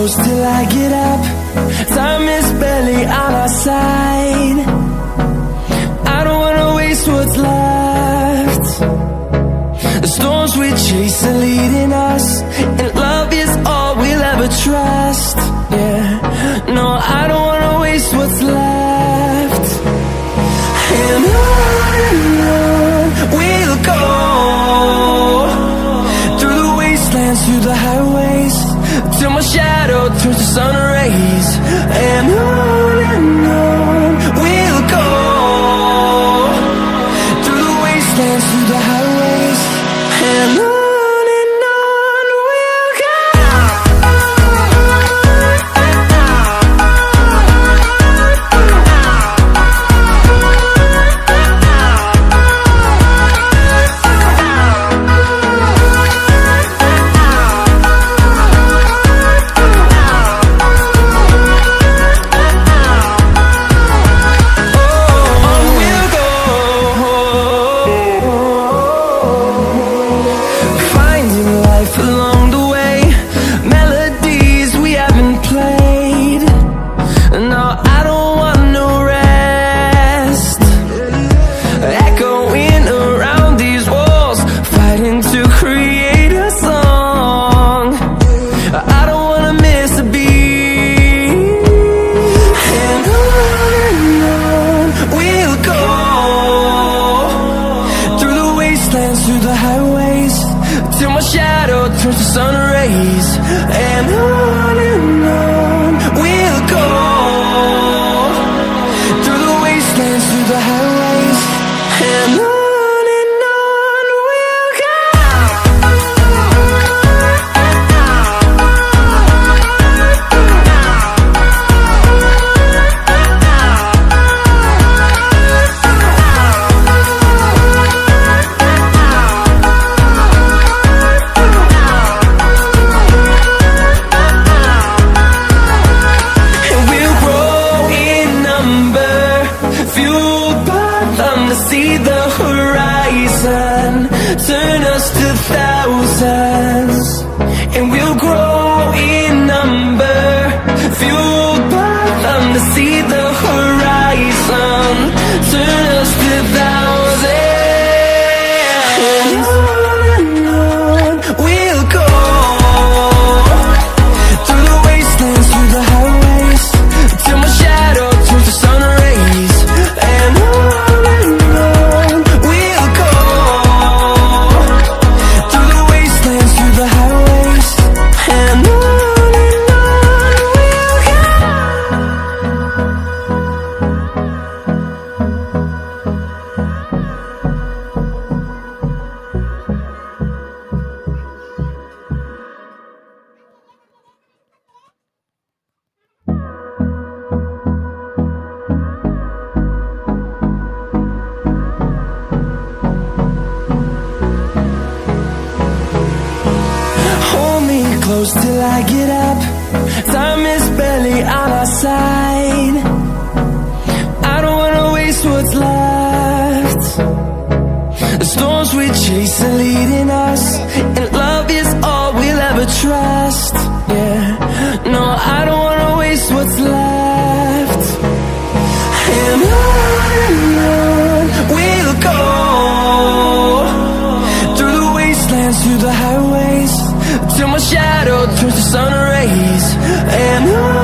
close till I get up. Time is barely on our side. I don't wanna waste what's left. The storms we chase are leading us, and love is all we'll ever trust. Yeah, no, I don't wanna waste what's left. And on we'll go, through the wastelands, through the highways, till my shadow turns to sun rays. And on we'll go, through the wastelands, through the highways, and on we'll go. Till I get up, time is barely on our side. I don't wanna waste what's left. The storms we chase are leading us, and love is all we'll ever trust. Yeah, no, I don't wanna waste what's left. And on we'll go, through the wastelands, through the highways, till my shadow turns to sun rays. And on